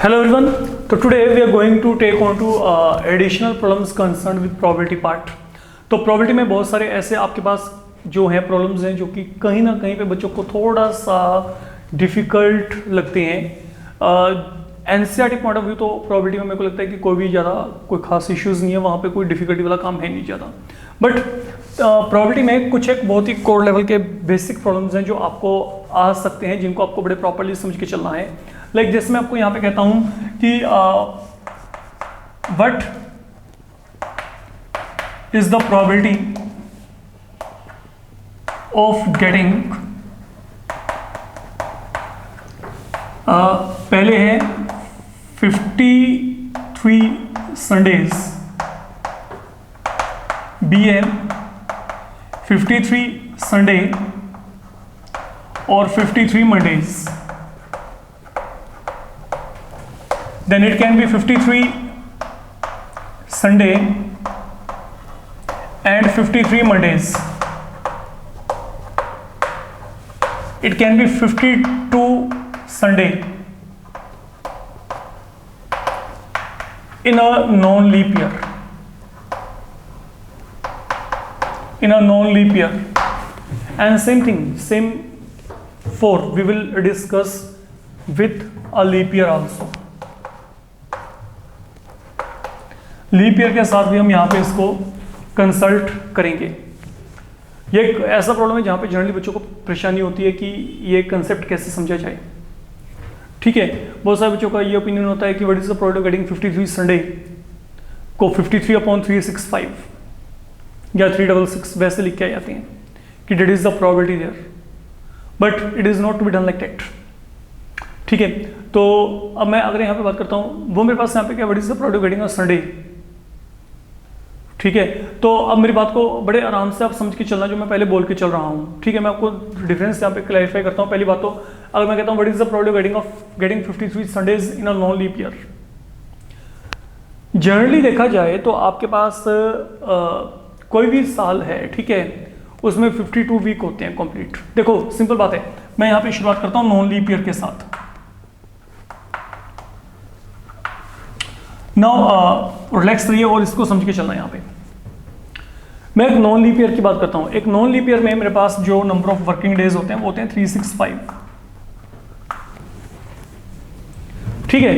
Hello everyone. So today we are going to take on to additional problems concerned with probability part. तो probability में बहुत सारे ऐसे आपके पास जो हैं प्रॉब्लम्स हैं जो कि कहीं ना कहीं पे बच्चों को थोड़ा सा डिफिकल्ट लगते हैं। एनसीईआरटी पॉइंट ऑफ व्यू तो probability में मेरे को लगता है कि कोई भी ज़्यादा कोई खास इश्यूज़ नहीं है, वहाँ पे कोई डिफिकल्टी वाला काम है नहीं ज़्यादा। बट probability में कुछ एक बहुत ही कोर लेवल के बेसिक प्रॉब्लम्स हैं जो आपको आ सकते हैं, जिनको आपको बड़े प्रॉपरली समझ के चलना है। लाइक जैसे मैं आपको यहाँ पे कहता हूँ कि what is the probability of getting, पहले है 53 संडेज, बी है 53 संडे और 53 Mondays. Then it can be 53 Sunday and 53 Mondays. It can be 52 Sunday in a non-leap year. In a non-leap year. And same thing, same for we will discuss with a leap year also. Leap year के साथ भी हम यहाँ पे इसको consult करेंगे। ये एक ऐसा प्रॉब्लम है जहाँ पे जनरली बच्चों को परेशानी होती है कि ये कंसेप्ट कैसे समझा जाए। ठीक है, बहुत सारे बच्चों का ये ओपिनियन होता है कि what is the probability of getting 53 Sunday को 53/365 या 366 वैसे लिख के आ जाते हैं कि that is the probability there, but it is not to be done like that. ठीक है, तो अब मैं अगर यहाँ पे बात करता हूँ, वो मेरे पास यहाँ पे क्या what is the probability of getting a Sunday. ठीक है, तो अब मेरी बात को बड़े आराम से आप समझ के चलना जो मैं पहले बोल के चल रहा हूँ। ठीक है, मैं आपको डिफरेंस यहाँ पे क्लैरिफाई करता हूँ। पहली बात तो अगर मैं कहता हूँ what is the probability of getting 53 Sundays in a non leap year, generally देखा जाए तो आपके पास कोई भी साल है, ठीक है, उसमें 52 वीक होते हैं कंप्लीट। देखो सिंपल बात है, मैं यहाँ पे शुरुआत करता हूँ नॉन लीप ईयर के साथ। नाउ रिलैक्स रहिए और इसको समझ के चलना। यहाँ पे मैं एक नॉन लीप ईयर की बात करता हूं। एक नॉन लीप ईयर में मेरे पास जो नंबर ऑफ वर्किंग डेज होते हैं वो होते हैं 365। ठीक है,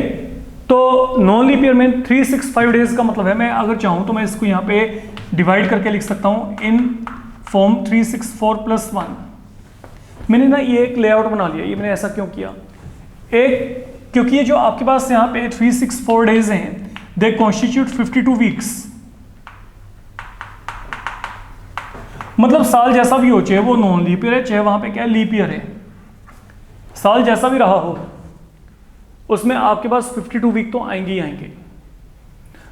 तो नॉन लीप ईयर में 365 डेज का मतलब है, मैं अगर चाहूं तो मैं इसको यहाँ पे डिवाइड करके लिख सकता हूं इन फॉर्म 364+1। मैंने ना ये एक लेआउट बना लिया। ये मैंने ऐसा क्यों किया, एक क्योंकि ये जो आपके पास यहाँ पे 364 डेज हैं, दे कॉन्स्टिट्यूट 52 वीक्स। मतलब साल जैसा भी हो, चाहे वो नॉन लीप ईयर है चाहे वहां पे क्या लीप ईयर है, साल जैसा भी रहा हो उसमें आपके पास 52 वीक तो आएंगे ही आएंगे।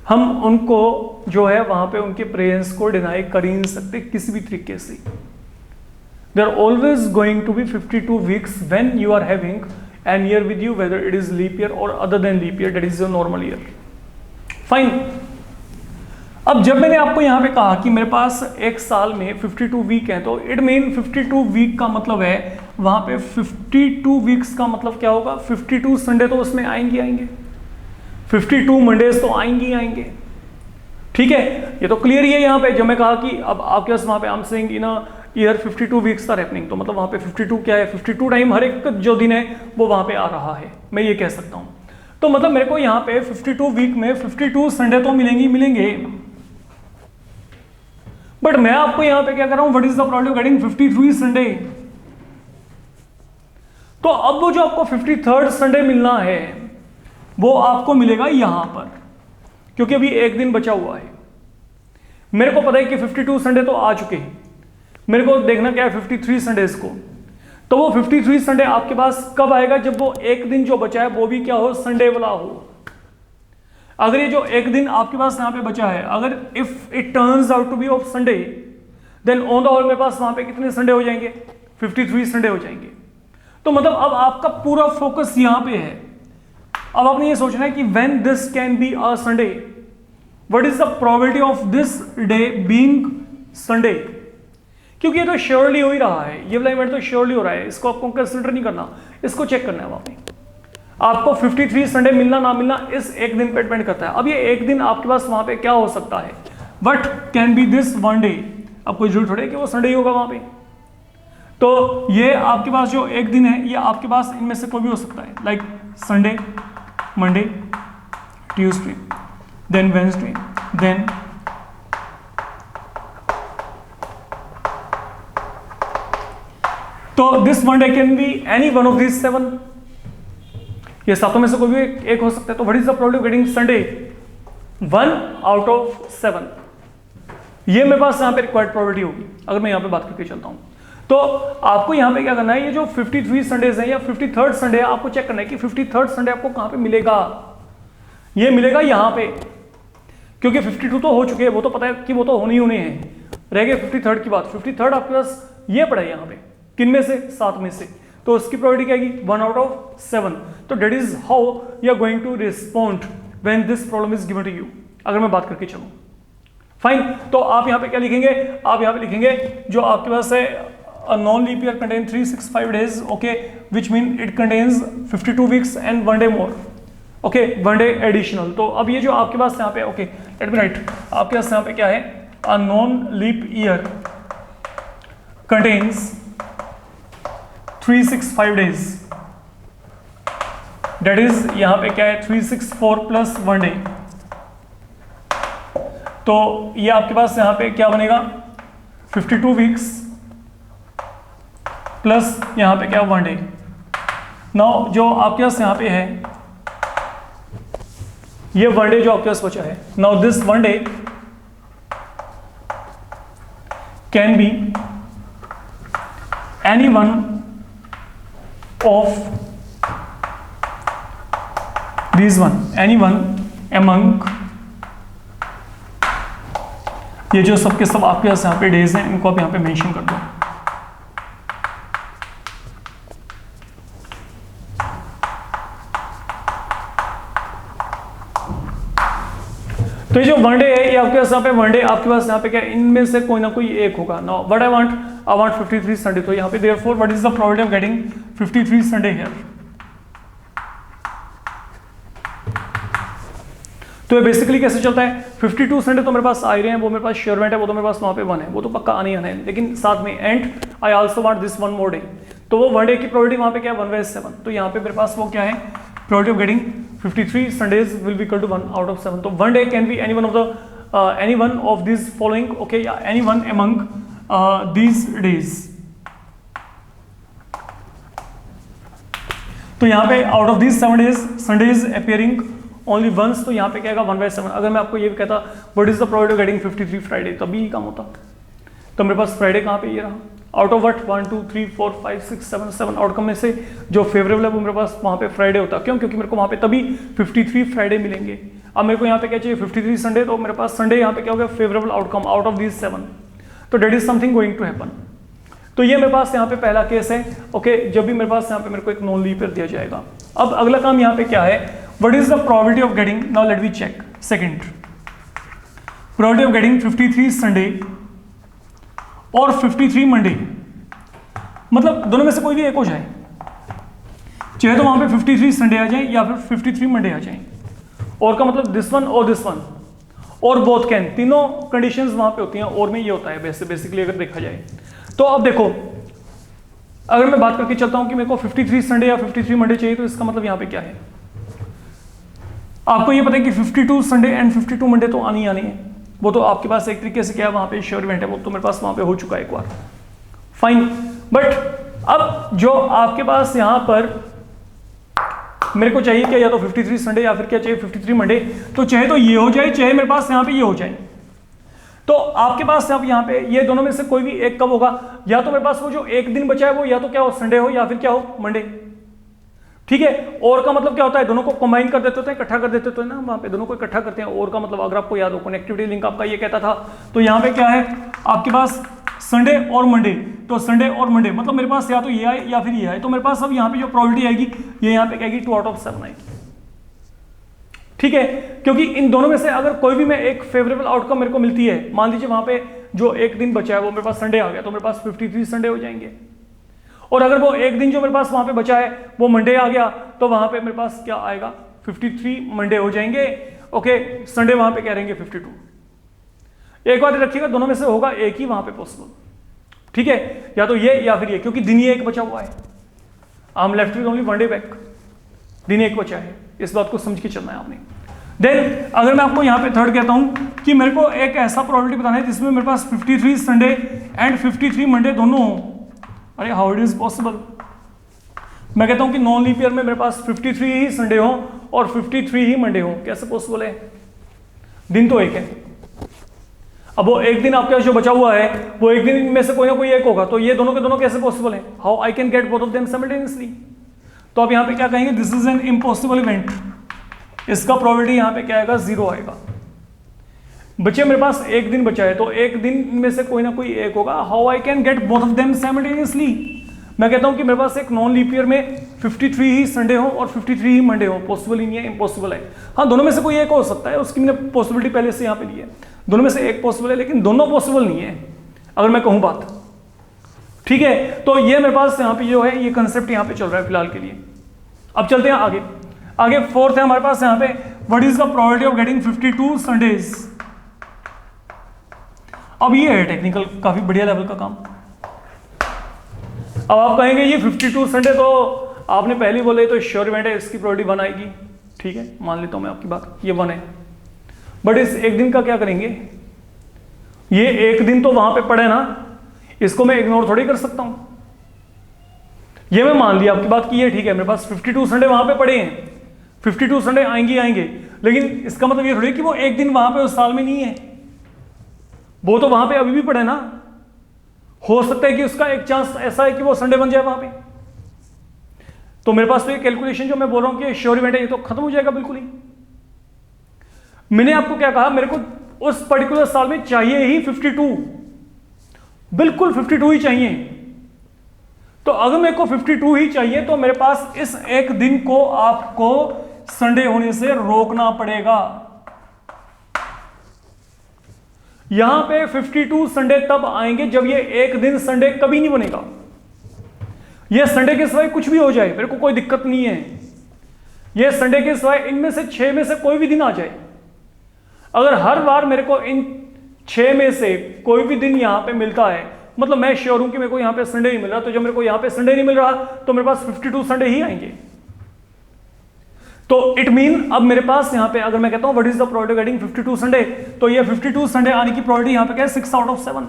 हम उनको जो है वहां पे उनके प्रेजेंस को डिनाई कर ही नहीं सकते किसी भी तरीके से। They are always going to be 52 weeks when you are having an year with you, whether it is leap year और other than leap year, that is your normal year. Fine. अब जब मैंने आपको यहाँ पे कहा कि मेरे पास एक साल में 52 वीक हैं, तो इट मीन 52 वीक का मतलब है वहां पे 52 वीक्स का मतलब क्या होगा, 52 संडे तो उसमें आएंगे आएंगे, 52 मंडेज तो आएंगे ही आएंगे। ठीक है, ये तो क्लियर ही है। यहाँ पे जब मैं कहा कि अब आपके पास वहां पे I am saying in a year 52 weeks are happening, तो मतलब वहां पे 52 क्या है, 52 टाइम हर एक जो दिन है वो वहां पे आ रहा है, मैं ये कह सकता हूं। तो मतलब मेरे को यहाँ पे 52 वीक में 52 संडे तो मिलेंगे मिलेंगे, बट मैं आपको यहां पे क्या कर रहा हूं, what is the probability of getting 53 Sunday. तो अब वो जो आपको 53rd संडे मिलना है वो आपको मिलेगा यहां पर, क्योंकि अभी एक दिन बचा हुआ है। मेरे को पता है कि 52 संडे तो आ चुके हैं, मेरे को देखना क्या है 53 संडेज को। तो वो 53 संडे आपके पास कब आएगा, जब वो एक दिन जो बचा है वो भी क्या हो, संडे वाला हो। अगर ये जो एक दिन आपके पास यहाँ पे बचा है, अगर if it turns out to be of Sunday, then on the whole मेरे पास वहां पे कितने संडे हो जाएंगे, 53 संडे हो जाएंगे। तो मतलब अब आपका पूरा फोकस यहाँ पे है। अब आपने ये सोचना है कि when this can be a Sunday, what is the probability of this day being Sunday. क्योंकि ये तो श्योरली हो ही रहा है, ये वाला इवेंट तो श्योरली हो रहा है, इसको आपको कंसिडर नहीं करना, इसको चेक करना है वहां पे। आपको 53 संडे मिलना ना मिलना इस एक दिन पे डिपेंड करता है। अब ये एक दिन आपके पास वहां पे क्या हो सकता है, but can be this one day. अब कोई जरूर थोड़े कि वो संडे ही होगा वहां पे। तो ये आपके पास जो एक दिन है ये आपके पास इनमें से कोई भी हो सकता है, like Sunday, Monday, Tuesday, then Wednesday, then तो this one day can be any one of this 7, ये सातों में से कोई भी एक हो सकता है। तो what is the probability of getting Sunday? 1 out of 7। ये मेरे पास यहाँ पे रिक्वायर्ड प्रोबेबिलिटी होगी अगर मैं यहाँ पे बात करके चलता हूँ। तो आपको यहाँ पे क्या करना है, ये जो 53 संडेज है या 53rd संडे है, आपको चेक करना है कि 53rd संडे आपको कहाँ पे मिलेगा। ये मिलेगा यहाँ पे, क्योंकि 52 तो हो चुके हैं, वो तो पता है कि वो तो होने ही होने हैं। रह गए 53rd की बात। 53rd आपके पास ये पड़ा है यहाँ पे, किन में से? 7 में से। तो उसकी प्रोबेबिलिटी क्या आएगी? 1 आउट ऑफ 7। तो that is how you are going to respond when this problem is given to you. अगर मैं बात करके चलूं, फाइन। तो आप यहाँ पे क्या लिखेंगे? आप यहाँ पे लिखेंगे जो आपके पास है a non-leap year contain 365 days, okay, which mean it contains 52 weeks and 1 day more, okay, 1 day additional। तो अब ये जो आपके पास यहाँ पे, okay, let me write, आपके पास यहाँ पे क्या है? a non-leap year contains 365 days, that is यहाँ पे क्या है? 364 plus 1 day। तो ये आपके पास यहाँ पे क्या बनेगा? 52 वीक्स प्लस यहाँ पे क्या? 1 डे। नाउ जो आपके पास यहाँ पे है ये 1 डे जो आपके पास बचा है, now this 1 day can be any one of this one, any one among, ये जो सबके सब आपके पास यहाँ पे डेज हैं इनको आप यहाँ पे मेंशन कर दो। तो ये जो 1 डे है ये आपके पास यहाँ पे 1 डे आपके पास यहाँ पे क्या? इनमें से कोई ना कोई एक होगा। Now what I want 53 Sunday. तो यहाँ पे therefore what is the probability of getting 53 Sunday here? तो ये बेसिकली कैसे चलता है? 52 संडे तो मेरे पास आ ही रहे हैं, वो मेरे पास श्योरमेंट है, वो तो मेरे पास वहाँ पे 1 है, वो तो पक्का आने ही आना है। लेकिन साथ में and I also want this 1 more day. तो वो 1 डे की प्रोबेबिलिटी वहाँ पे क्या है? 1/7। तो यहाँ पे मेरे पास वो क्या है? Probability of getting 53 Sundays will be equal to 1 out of 7। तो 1 day can be any one of this following, okay, या any one among these days. तो यहाँ पे out of this 7 days Sundays appearing only once, तो यहाँ पे क्या आएगा? 1/7। अगर मैं आपको ये भी कहता what is the probability of getting 53 Friday, तभी ही काम होता। तो मेरे पास फ्राइडे कहाँ पे? ये रहा। Out of what? 1 2 3 4 5 6 7 आउटकम में से जो फेवरेबल है वो मेरे पास वहाँ पे फ्राइडे होता। क्यों? क्योंकि मेरे को वहाँ पे तभी 53 फ्राइडे मिलेंगे। अब मेरे को यहाँ पे क्या चाहिए? 53 संडे। तो मेरे पास संडे यहाँ पे क्या हो गया? Favourable outcome out of these 7। तो that is something going to happen. तो ये मेरे पास यहाँ पे पहला केस है, ओके, जब भी मेरे पास यहाँ पे मेरे को एक नॉन लीप ईयर दिया जाएगा। अब अगला काम यहाँ पे क्या है? What is the probability of getting, now let we check. Second, probability of getting 53 Sunday और 53 मंडे, मतलब दोनों में से कोई भी एक हो जाए, चाहे तो वहां पे 53 संडे आ जाए या फिर 53 मंडे आ जाए, और का मतलब दिस वन और दिस वन और बोथ कैन, तीनों कंडीशंस वहां पे होती हैं। और में ये होता है बेसिकली अगर देखा जाए तो। अब देखो, अगर मैं बात करके चलता हूं कि मेरे को 53 संडे या 53 मंडे चाहिए, तो इसका मतलब यहां पे क्या है? आपको ये पता है कि 52 संडे एंड 52 मंडे तो आनी आनी है, वो तो आपके पास एक तरीके से क्या है, वहां पे श्योर इवेंट है, वो तो मेरे पास वहां पे हो चुका है एक बार, फाइन। बट अब जो आपके पास यहां पर मेरे को चाहिए क्या, या तो 53 संडे या फिर क्या चाहिए 53 मंडे, तो चाहे तो ये हो जाए, चाहे मेरे पास यहां पे ये हो जाए। तो आपके पास अब यहाँ पे ये दोनों में से कोई भी एक कब होगा? या तो मेरे पास वो जो एक दिन बचा है वो या तो क्या हो, संडे हो, या फिर क्या हो, मंडे। ठीक है, और का मतलब क्या होता है? दोनों को कंबाइन कर देते हैं, इकट्ठा कर देते हैं ना, वहां पे दोनों को इकट्ठा करते हैं। और का मतलब अगर आपको याद हो, कनेक्टिविटी लिंक आपका ये कहता था, तो यहाँ पे क्या है आपके पास संडे और मंडे, तो संडे और मंडे मतलब मेरे पास या तो ये आए या फिर ये आए। तो मेरे पास अब यहाँ पे जो प्रोबेबिलिटी आएगी ये यहाँ पे क्या आएगी, 2 आउट ऑफ 7 आएगी। ठीक है, क्योंकि इन दोनों में से अगर कोई भी मैं एक फेवरेबल आउटकम मेरे को मिलती है, मान लीजिए वहां पे जो एक दिन बचा है वो मेरे पास संडे आ गया, तो मेरे पास 53 संडे हो जाएंगे। और अगर वो एक दिन जो मेरे पास वहां पे बचा है वो मंडे आ गया, तो वहां पे मेरे पास क्या आएगा, 53 मंडे हो जाएंगे। ओके, संडे वहां पे क्या रहेंगे, 52। एक बात रखिएगा, दोनों में से होगा एक ही वहां पे पॉसिबल, ठीक है, या तो ये या फिर ये, क्योंकि दिन ही एक बचा हुआ है। I am left with only one day back, दिन एक बचा है, इस बात को समझ के चलना है आपने। देन अगर मैं आपको यहाँ पे थर्ड कहता हूँ कि मेरे को एक ऐसा प्रोबेबिलिटी बताना है जिसमें मेरे पास 53 संडे एंड 53 मंडे दोनों हो। अरे हाउ इट इज पॉसिबल? मैं कहता हूँ कि नॉन लीप ईयर में मेरे पास 53 ही संडे हो और 53 ही मंडे हो, कैसे पॉसिबल है? दिन तो एक है। अब वो एक दिन आपके पास जो बचा हुआ है वो एक दिन में से कोई ना कोई एक होगा, तो ये दोनों के दोनों कैसे पॉसिबल है? How I can get both of them simultaneously? तो आप यहाँ पे क्या कहेंगे, this is an impossible event. इसका प्रोबेबिलिटी यहाँ पे क्या आएगा, 0 आएगा। बच्चे मेरे पास एक दिन बचा है, तो एक दिन में से कोई ना कोई एक होगा। How I can get both of them simultaneously? मैं कहता हूं कि मेरे पास एक नॉन लीप ईयर में 53 ही संडे हो और 53 ही मंडे हो, पॉसिबल ही नहीं है, इम्पॉसिबल है। हाँ, दोनों में से कोई एक हो सकता है, उसकी मैंने पॉसिबिलिटी पहले से यहाँ पे ली है। दोनों में से एक पॉसिबल है, लेकिन दोनों पॉसिबल नहीं है अगर मैं कहूँ बात, ठीक है। तो ये मेरे पास यहाँ पे जो है ये कंसेप्ट यहाँ पे चल रहा है फिलहाल के लिए। अब चलते हैं आगे। आगे फोर्थ है हमारे पास यहाँ पे, what is the probability of getting 52 Sundays? अब ये है टेक्निकल, काफी बढ़िया लेवल का काम। अब आप कहेंगे ये 52 संडे तो आपने पहले बोले तो श्योर इवेंट है, इसकी प्रोबेबिलिटी 1 आएगी, ठीक है, मान लेता हूं मैं आपकी बात, ये 1 है। बट इस एक दिन का क्या करेंगे? ये एक दिन तो वहां पे पड़े ना, इसको मैं इग्नोर थोड़ी कर सकता हूं। ये मैं मान लिया आपकी बात कि ये ठीक है, मेरे पास 52 संडे वहां पे पड़े हैं, 52 संडे आएंगे, लेकिन इसका मतलब ये थोड़ी कि वो एक दिन वहां पे उस साल में नहीं है, वो तो वहां पे अभी भी पड़े ना। हो सकता है कि उसका एक चांस ऐसा है कि वो संडे बन जाए वहां पे। तो मेरे पास तो ये कैलकुलेशन जो मैं बोल रहा हूं कि श्योर इवेंट है, ये तो खत्म हो जाएगा बिल्कुल ही। मैंने आपको क्या कहा, मेरे को उस पर्टिकुलर साल में चाहिए ही 52, बिल्कुल 52 ही चाहिए। तो अगर मेरे को 52 ही चाहिए तो मेरे पास इस एक दिन को आपको संडे होने से रोकना पड़ेगा। यहां पे 52 संडे तब आएंगे जब ये एक दिन संडे कभी नहीं बनेगा। ये संडे के सिवाय कुछ भी हो जाए, मेरे को कोई दिक्कत नहीं है। ये संडे के सिवाय इनमें से 6 में से कोई भी दिन आ जाए, अगर हर बार मेरे को इन 6 में से कोई भी दिन यहां पे मिलता है, मतलब मैं श्योर हूं कि मेरे को यहां पे संडे नहीं मिल रहा, तो जब मेरे को यहां पे संडे नहीं मिल रहा तो मेरे पास 52 संडे ही आएंगे। तो इट मीन अब मेरे पास यहां पे अगर मैं कहता हूं what is the probability of getting 52 Sunday, तो ये 52 संडे आने की प्रोबेबिलिटी यहां पे क्या है, 6 आउट ऑफ 7।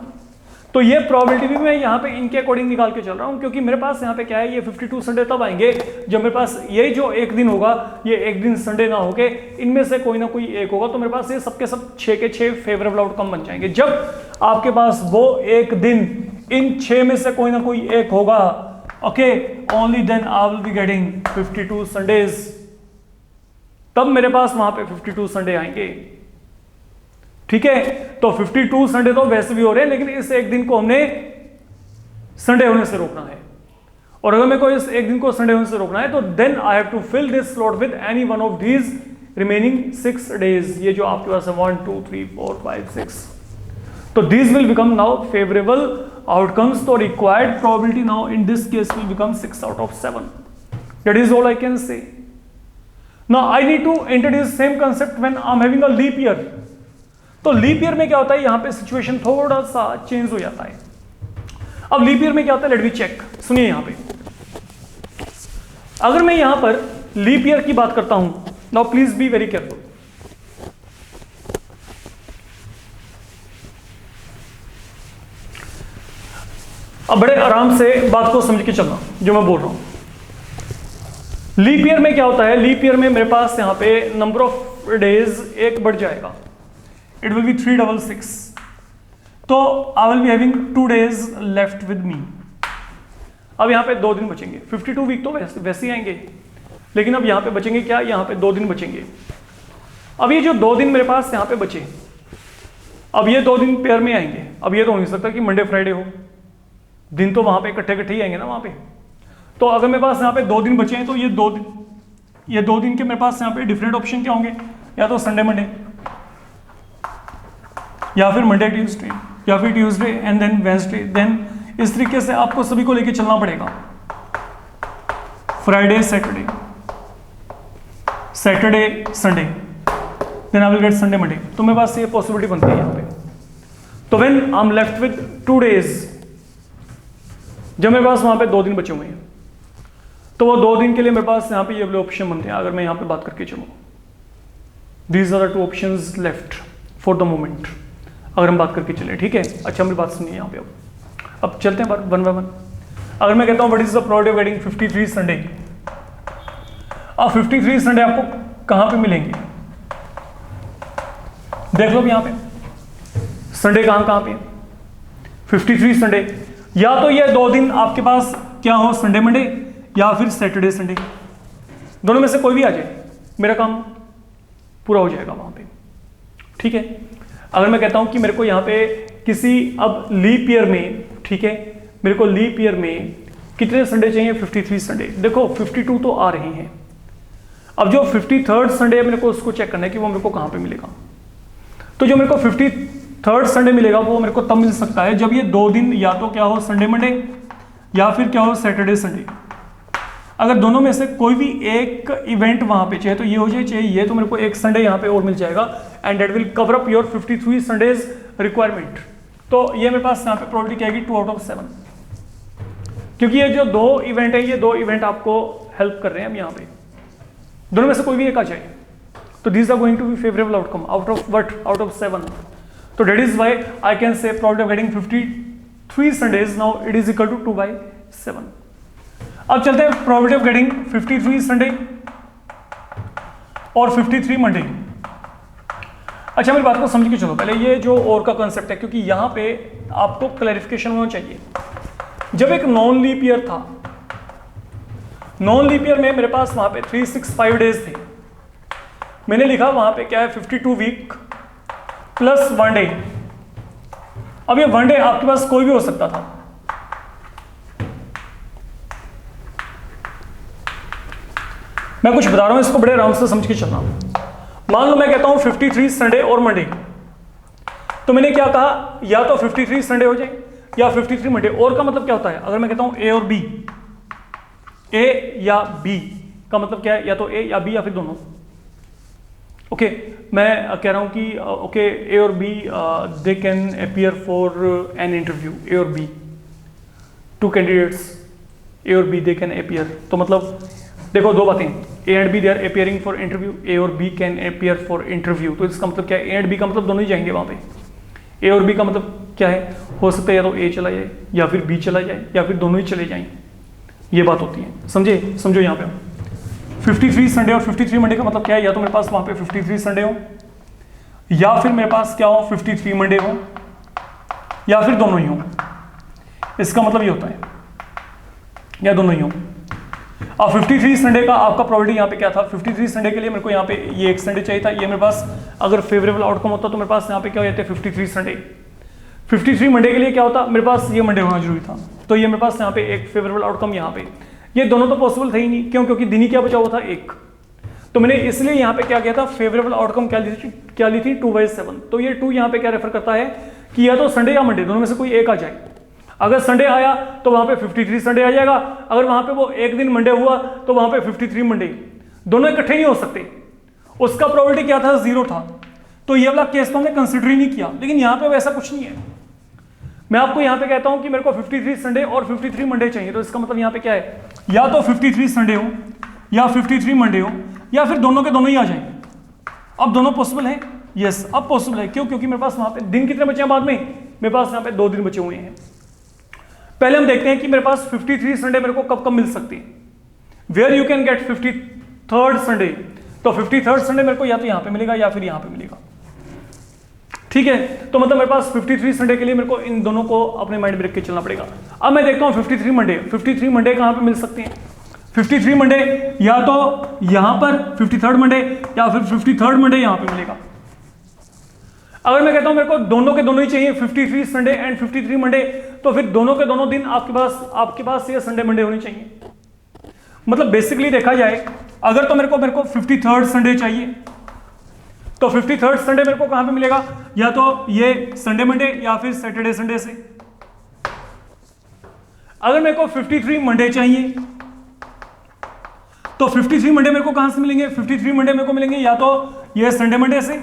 तो ये प्रोबेबिलिटी भी मैं यहां पे इनके अकॉर्डिंग निकाल के चल रहा हूं, क्योंकि मेरे पास यहां पे क्या है, ये 52 संडे तब आएंगे जब मेरे पास ये जो एक दिन होगा, ये एक दिन संडे ना होके इनमें से कोई ना कोई एक होगा। तो मेरे पास ये सबके सब 6 के 6 फेवरेबल आउटकम बन जाएंगे। जब आपके पास वो एक दिन इन 6 में से कोई ना कोई एक होगा, okay, only then I will be getting 52 Sundays. तब मेरे पास वहां पे 52 संडे आएंगे, ठीक है। तो 52 संडे तो वैसे भी हो रहे हैं, लेकिन इस एक दिन को हमने संडे होने से रोकना है। और अगर मेरे को इस एक दिन को संडे होने से रोकना है तो then I have to fill this slot with any one of these remaining 6 days. ये जो आपके पास है 1 2 3 4 5 6, तो these will become now favorable outcomes. So required probability now in this case will become 6 out of 7. That is all I can say. Now I need to introduce same concept when I'm having a leap year. तो leap year में क्या होता है, यहां पे situation थोड़ा सा change हो जाता है। अब लीप ईयर में क्या होता है, लेट मी चेक। सुनिए यहां पे, अगर मैं यहां पर लीप ईयर की बात करता हूं, now please be very careful. अब बड़े आराम से बात को समझ के चलना जो मैं बोल रहा हूं। लीप ईयर में क्या होता है, लीप ईयर में मेरे पास यहां पे नंबर ऑफ डेज एक बढ़ जाएगा, इट विल बी 366। तो आई will be having 2 days left with me. अब यहां पे 2 दिन बचेंगे, 52 वीक तो वैसे ही आएंगे, लेकिन अब यहां पे बचेंगे क्या, यहां पे 2 दिन बचेंगे। अब ये जो 2 दिन मेरे पास यहां पे बचे, अब ये 2 दिन पेयर में आएंगे। अब ये तो हो नहीं सकता कि मंडे फ्राइडे हो, दिन तो वहां पे इकट्ठे ही आएंगे ना वहां पे। तो अगर मेरे पास यहाँ पे 2 दिन बचे हैं तो ये 2 दिन के मेरे पास यहाँ पे डिफरेंट ऑप्शन क्या होंगे, या तो संडे मंडे, या फिर मंडे ट्यूसडे, या फिर Tuesday and then Wednesday. Then इस तरीके से आपको सभी को लेके चलना पड़ेगा। Friday Saturday, Saturday Sunday, then I will get Sunday Monday. तो मेरे पास ये पॉसिबिलिटी बनती है यहाँ पे। तो when I am left with 2 days, जब मेरे पास वहां पे 2 दिन बचे हुए हैं, तो वो 2 दिन के लिए मेरे पास यहाँ पे ये वाले ऑप्शन बनते हैं। अगर मैं यहाँ पे बात करके चलूँ, these are the 2 options left for the moment, अगर हम बात करके चले, ठीक है। अच्छा मेरी बात सुनिए यहाँ पे, अब चलते हैं वन बाय वन। अगर मैं कहता हूँ what is the probability of getting 53 Sunday, अब 53 संडे आपको कहाँ पे मिलेंगे, देख लो यहाँ पे संडे कहाँ पे 53 संडे, या तो ये 2 दिन आपके पास क्या हो, संडे मंडे या फिर सैटरडे संडे, दोनों में से कोई भी आ जाए, मेरा काम पूरा हो जाएगा वहां पे, ठीक है। अगर मैं कहता हूं कि मेरे को यहाँ पे किसी अब लीप ईयर में, ठीक है, मेरे को लीप ईयर में कितने संडे चाहिए, 53 संडे। देखो 52 तो आ रहे हैं, अब जो 53rd संडे है मेरे को उसको चेक करना है कि वो मेरे को कहाँ पे मिलेगा। तो जो मेरे को 53rd संडे मिलेगा वो मेरे को तब मिल सकता है जब ये 2 दिन या तो क्या हो संडे मंडे या फिर क्या हो सैटरडे संडे। अगर दोनों में से कोई भी एक इवेंट वहां पे चाहे तो ये हो जाए चाहे ये, तो मेरे को एक संडे यहाँ पे और मिल जाएगा and that will cover up your 53 Sundays requirement. तो ये मेरे पास यहाँ पे प्रोबेबिलिटी क्या आएगी 2 out of 7, क्योंकि ये जो 2 इवेंट है, ये 2 इवेंट आपको हेल्प कर रहे हैं। हम यहाँ पे दोनों में से कोई भी एक आ जाए तो these are going to be favorable outcome out of what, out of 7. So that is why I can say probability of getting 53 Sundays now it is equal to 2 by 7. अब चलते हैं probability of getting 53 Sunday और 53 Monday। अच्छा मेरी बात को समझ के चलो, पहले ये जो और का कंसेप्ट है, क्योंकि यहाँ पे आपको क्लैरिफिकेशन होना चाहिए। जब एक नॉन लीप ईयर था, नॉन लीप ईयर में मेरे पास वहां पे 365 डेज थे, मैंने लिखा वहां पे क्या है 52 वीक प्लस 1 डे। अब ये 1 डे आपके पास कोई भी हो सकता था, मैं कुछ बता रहा हूं, इसको बड़े आराम से समझ के चलना। मान लो मैं कहता हूं 53 संडे और मंडे, तो मैंने क्या कहा, या तो 53 संडे हो जाए या 53 मंडे। और का मतलब क्या होता है, अगर मैं कहता हूं ए और बी, ए या बी का मतलब क्या है, या तो ए या बी या फिर दोनों। ओके मैं कह रहा हूं कि ओके ए और B they can appear for an interview, A और बी 2 कैंडिडेट्स ए और बी दे कैन अपीयर। तो मतलब देखो 2 बातें, A and B they are appearing for interview, A और B can appear for interview. तो इसका मतलब क्या है, ए एंड बी का मतलब दोनों ही जाएंगे वहां पे। ए और बी का मतलब क्या है, हो सकता है या तो ए चला जाए या फिर बी चला जाए या फिर दोनों ही चले जाएं, ये बात होती है, समझे, समझो यहाँ पे 53 संडे और 53 मंडे का मतलब क्या है, या तो मेरे पास वहां पे 53 संडे हो या फिर मेरे पास क्या हो 53 मंडे हो या फिर दोनों ही हो। इसका मतलब ये होता है या दोनों ही हो। अब 53 संडे का आपका प्रोबेबिलिटी यहाँ पे क्या था, 53 संडे के लिए मेरे को यहाँ पे ये एक संडे चाहिए था, ये मेरे पास अगर फेवरेबल आउटकम होता तो मेरे पास यहाँ पे क्या हो जाते 53 संडे। 53 मंडे के लिए क्या होता, मेरे पास ये मंडे होना जरूरी था, तो ये मेरे पास यहाँ पे एक फेवरेबल आउटकम यहाँ पे। ये दोनों तो पॉसिबल थे ही नहीं, क्यों, क्योंकि दिन ही क्या बचा हुआ था एक। तो मैंने इसलिए यहाँ पे क्या किया था, फेवरेबल आउटकम क्या ली थी 2 by 7। तो ये 2 यहाँ पे क्या रेफर करता है कि या तो संडे या मंडे दोनों में से कोई एक आ जाए। अगर संडे आया तो वहां पे 53 संडे आ जाएगा, अगर वहां पे वो एक दिन मंडे हुआ तो वहां पे 53 मंडे, दोनों इकट्ठे नहीं हो सकते। उसका प्रोबेबिलिटी क्या था, 0 था। तो ये वाला केस तो हमने कंसिडर ही नहीं किया, लेकिन यहाँ पे वैसा कुछ नहीं है। मैं आपको यहाँ पे कहता हूं कि मेरे को 53 संडे और 53 मंडे चाहिए, तो इसका मतलब यहाँ पे क्या है, या तो 53 संडे हो या 53 मंडे हो या फिर दोनों के दोनों ही आ जाए। अब दोनों पॉसिबल है, यस अब पॉसिबल है। क्यों, क्योंकि मेरे पास वहां पे दिन कितने बचे हैं बाद में, मेरे पास यहाँ पे 2 दिन बचे हुए हैं। पहले हम देखते हैं कि मेरे पास 53 संडे मेरे को कब कब मिल सकती है, where you can get 53rd Sunday. तो 53rd संडे मेरे को या तो यहाँ पे मिलेगा या फिर यहाँ पे मिलेगा, ठीक है। तो मतलब मेरे पास 53 संडे के लिए मेरे को इन दोनों को अपने माइंड में रख के चलना पड़ेगा। अब मैं देखता हूँ 53 मंडे, 53 मंडे कहाँ पे मिल सकते हैं, 53 मंडे या तो यहाँ पर 53rd मंडे या फिर 53rd मंडे यहाँ पे मिलेगा। अगर मैं कहता हूं मेरे को दोनों के दोनों ही चाहिए 53 संडे एंड 53 मंडे, तो फिर दोनों के दोनों दिन आपके पास ये संडे मंडे होने चाहिए। मतलब बेसिकली देखा जाए अगर तो मेरे को 53rd संडे चाहिए, तो 53rd संडे मेरे को कहां पे मिलेगा, या तो ये संडे मंडे या फिर सैटरडे संडे से। अगर मेरे को 53 मंडे चाहिए तो 53 मंडे मेरे को कहां से मिलेंगे? 53 मंडे मेरे को मिलेंगे या तो ये संडे मंडे से,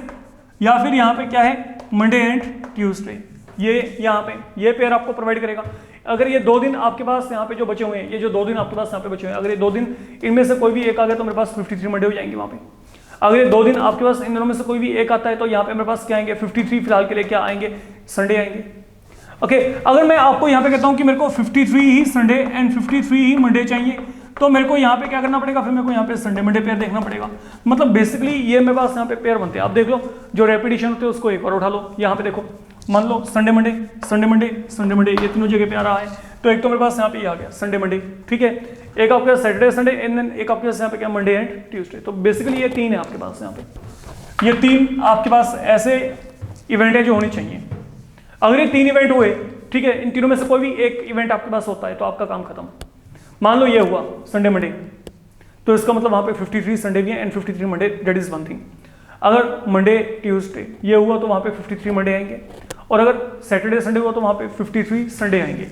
या फिर यहाँ पे क्या है मंडे एंड ट्यूसडे, ये यहाँ पे ये पेयर आपको प्रोवाइड करेगा। अगर ये 2 दिन आपके पास यहाँ पे जो बचे हुए हैं, ये जो 2 दिन आपके पास यहाँ पे बचे हुए हैं, अगर ये 2 दिन इनमें से कोई भी एक आ गया तो मेरे पास 53 मंडे हो जाएंगे वहाँ पे। अगर ये 2 दिन आपके पास इन दोनों में से कोई भी एक आता है तो यहाँ पे मेरे पास क्या आएंगे? 53 फिलहाल के लिए क्या आएंगे? संडे आएंगे। ओके, अगर मैं आपको यहाँ पे कहता हूँ कि मेरे को 53 ही संडे एंड 53 ही मंडे चाहिए, तो मेरे को यहाँ पे क्या करना पड़ेगा? फिर मेरे को यहाँ पे संडे मंडे पेयर देखना पड़ेगा। मतलब बेसिकली ये मेरे पास यहाँ पे पेयर बनते हैं। आप देख लो, जो रेपिटेशन होते हैं उसको एक और उठा लो। यहाँ पे देखो, मान लो Sunday Monday Sunday Monday Sunday Monday, ये तीनों जगह पे आ रहा है। तो एक तो मेरे पास यहाँ पे ये आ गया संडे मंडे, ठीक है। एक आपके पास सैटरडे संडे एंड देन एक आपके पास यहाँ पे क्या मंडे एंड ट्यूसडे। तो बेसिकली ये 3 है आपके पास यहाँ पे, ये 3 आपके पास ऐसे इवेंट है जो होने चाहिए। अगर ये 3 इवेंट हुए, ठीक है, इन तीनों में से कोई भी एक इवेंट आपके पास होता है तो आपका काम खत्म। मान लो ये हुआ संडे मंडे, तो इसका मतलब वहां पे 53 संडे भी है and 53 Monday, that is one thing. अगर मंडे ट्यूसडे ये हुआ तो वहां पे 53 मंडे आएंगे, और अगर सैटरडे संडे हुआ तो वहां पे 53 संडे आएंगे।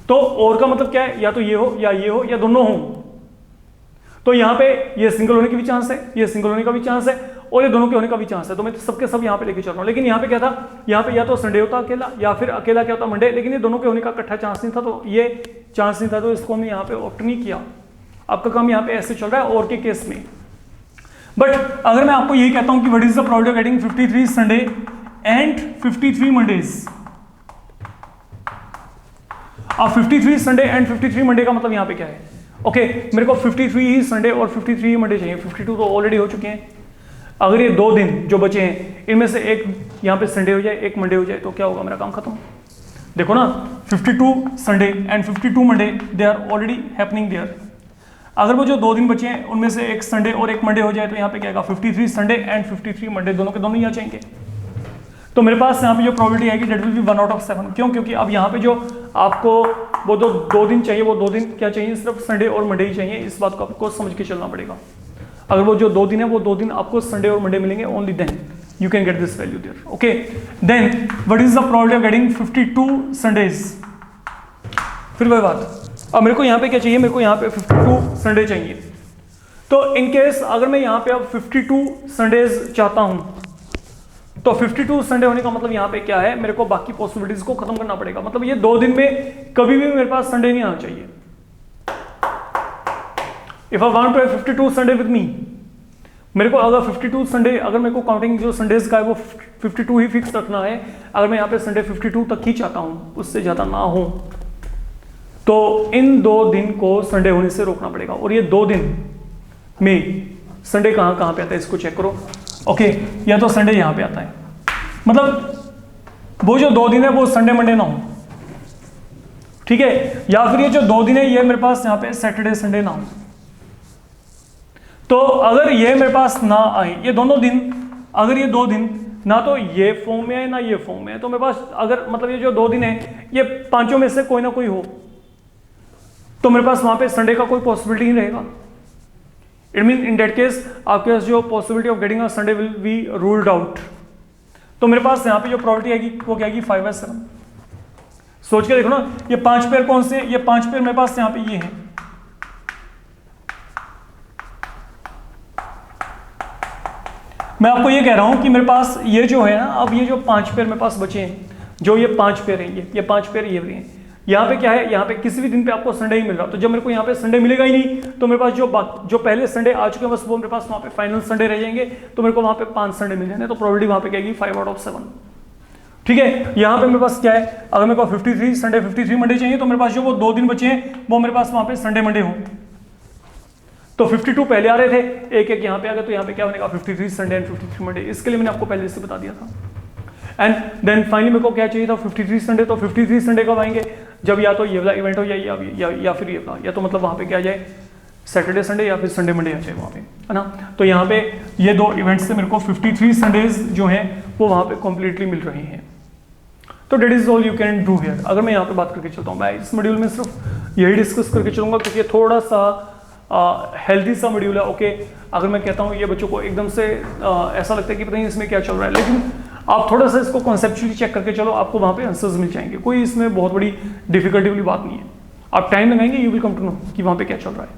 तो और का मतलब क्या है? या तो ये हो या दोनों हो। तो यहाँ पे ये सिंगल होने की भी चांस है, ये सिंगल होने का भी चांस है, और ये दोनों के होने का भी चांस है। तो मैं तो सबके सब यहाँ पे लेके चल रहा हूँ। लेकिन यहाँ पे क्या था? यहाँ पे या तो संडे होता अकेला, या फिर अकेला क्या होता मंडे, लेकिन ये दोनों के होने का इकट्ठा चांस नहीं था, तो ये चांस नहीं था, तो इसको हमने यहाँ पे ऑप्ट नहीं किया। आपका काम यहाँ पे ऐसे चल रहा है और के केस में। बट अगर मैं आपको यही कहता हूँ कि what is the probability of getting 53 Sunday and 53 Mondays, अब 53 संडे एंड 53 मंडे का मतलब यहाँ पे क्या है? ओके, मेरे को 53 ही संडे और 53 ही मंडे चाहिए। 52 तो ऑलरेडी हो चुके हैं। अगर ये 2 दिन जो बचे हैं इनमें से एक यहाँ पे संडे हो जाए, एक मंडे हो जाए, तो क्या होगा? मेरा काम खत्म। देखो ना, 52 Sunday and 52 Monday, they are already happening there. अगर वो जो 2 दिन बचे हैं उनमें से एक संडे और एक मंडे हो जाए तो यहाँ पे क्या आएगा? 53 संडे एंड 53 मंडे, दोनों के दोनों ही आ जाएंगे। तो मेरे पास यहाँ पे जो प्रोबेबिलिटी आएगी that will be 1 out of 7। क्यों? क्योंकि अब यहाँ पे जो आपको वो 2 दिन चाहिए, वो 2 दिन क्या चाहिए? सिर्फ संडे और मंडे ही चाहिए। इस बात को आपको समझ के चलना पड़ेगा। अगर वो जो 2 दिन है वो 2 दिन आपको संडे और मंडे मिलेंगे, only then you can get this value there. Okay, then what is the probability of getting 52 Sundays? फिर वही बात, अब मेरे को यहाँ पे क्या चाहिए? मेरे को यहाँ पे 52 संडे चाहिए। तो इन केस अगर मैं यहाँ पे अब 52 संडेज चाहता हूँ, तो 52 संडे होने का मतलब यहाँ पे क्या है? मेरे को बाकी पॉसिबिलिटीज को खत्म करना पड़ेगा। मतलब ये 2 दिन में कभी भी मेरे पास संडे नहीं आना चाहिए। If I want to have 52 Sunday with me, मेरे को अगर 52 संडे, अगर मेरे को काउंटिंग जो संडेज का है वो 52 ही फिक्स रखना है, अगर मैं यहाँ पे संडे 52 तक ही चाहता हूँ, उससे ज्यादा ना हो, तो इन 2 दिन को संडे होने से रोकना पड़ेगा। और ये 2 दिन में संडे कहाँ कहाँ पे आता है इसको चेक करो। ओके, या तो संडे यहाँ पे आता है, मतलब वो जो 2 दिन है वो संडे मंडे ना हो, ठीक है, या फिर ये जो 2 दिन है ये मेरे पास यहाँ पे सैटरडे संडे ना हो। तो अगर ये मेरे पास ना आए, ये दोनों दिन, अगर ये 2 दिन ना तो ये फॉर्म में है ना ये फॉर्म में है, तो मेरे पास अगर मतलब ये जो 2 दिन है ये 5 में से कोई ना कोई हो, तो मेरे पास वहां पे संडे का कोई पॉसिबिलिटी नहीं रहेगा। It mean in that case आपके पास जो possibility of getting a Sunday will be ruled out. तो मेरे पास यहाँ पे जो प्रोबेबिलिटी आएगी वो क्या आएगी? 5/7। सोच के देखो ना, ये 5 पेयर कौन से? ये 5 पेयर मेरे पास यहाँ पे ये हैं। मैं आपको ये कह रहा हूं कि मेरे पास ये जो है ना, अब ये जो 5 पेयर मेरे पास बचे हैं, जो ये 5 पेयर हैं, ये 5 पेयर ये भी हैं। यहाँ पे क्या है? यहाँ पे किसी भी दिन पे आपको संडे ही मिल रहा, तो जब मेरे को यहाँ पे संडे मिलेगा ही नहीं, तो मेरे पास जो पहले संडे आ चुके हैं बस वो मेरे पास वहाँ पे फाइनल संडे रह जाएंगे, तो मेरे को वहाँ पे 5 संडे मिल जाने, तो प्रोबेबिलिटी वहाँ पे क्या आएगी? 5 आउट ऑफ 7। ठीक है, यहाँ पे मेरे पास क्या है? अगर मेरे को 53 संडे 53 मंडे चाहिए, तो मेरे पास जो वो 2 दिन बचे हैं वो मेरे पास वहाँ पे संडे मंडे हो। तो 52 पहले आ रहे थे, एक एक यहाँ पे आ गए, तो यहाँ पे क्या बनेगा? 53 संडे एंड 53 मंडे। इसके लिए मैंने आपको पहले से बता दिया था। एंड देन फाइनली मेरे को क्या चाहिए था? 53 संडे। तो 53 संडे कब आएंगे? जब या तो ये वाला इवेंट हो जाए या फिर ये वाला, या तो मतलब वहाँ पे क्या आ जाए? सैटरडे संडे या फिर संडे मंडे आ जाए वहाँ पे, है ना। तो यहाँ पे ये 2 इवेंट्स से मेरे को 53 संडेज जो हैं वो वहाँ पे कम्प्लीटली मिल रहे हैं। तो that is all you can do here. अगर मैं यहाँ पे बात करके चलता हूँ, मैं इस मॉड्यूल में सिर्फ यही डिस्कस करके चलूँगा, क्योंकि थोड़ा सा हेल्दी सा मॉड्यूल है। ओके, अगर मैं कहता हूँ ये बच्चों को एकदम से ऐसा लगता है कि पता नहीं इसमें क्या चल रहा है, लेकिन आप थोड़ा सा इसको कॉन्सेप्चुअली चेक करके चलो, आपको वहाँ पे आंसर्स मिल जाएंगे। कोई इसमें बहुत बड़ी डिफिकल्टी वाली बात नहीं है। आप टाइम लगाएंगे, you will come to know कि वहाँ पे क्या चल रहा है।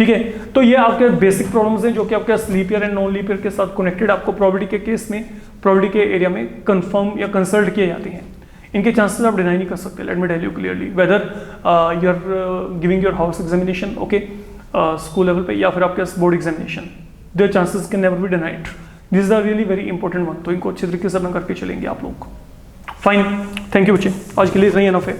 ठीक है, तो ये आपके बेसिक प्रॉब्लम्स हैं जो कि आपके leap year and non leap year के साथ कनेक्टेड आपको प्रोबेबिलिटी के केस में, प्रोबेबिलिटी के एरिया में कंफर्म या कंसल्ट किए जाते हैं। इनके चांसेस आप डिनाई नहीं कर सकते। Let me tell you clearly, whether you are giving your house examination, okay, school level पे, या फिर आपके board examination, there chances can never be denied. This are really very important one, तो इनको अच्छे तरीके से अपना करके चलेंगे आप लोग। फाइन, थैंक यू बच्चे, आज के लिए इतना ही इनफ है।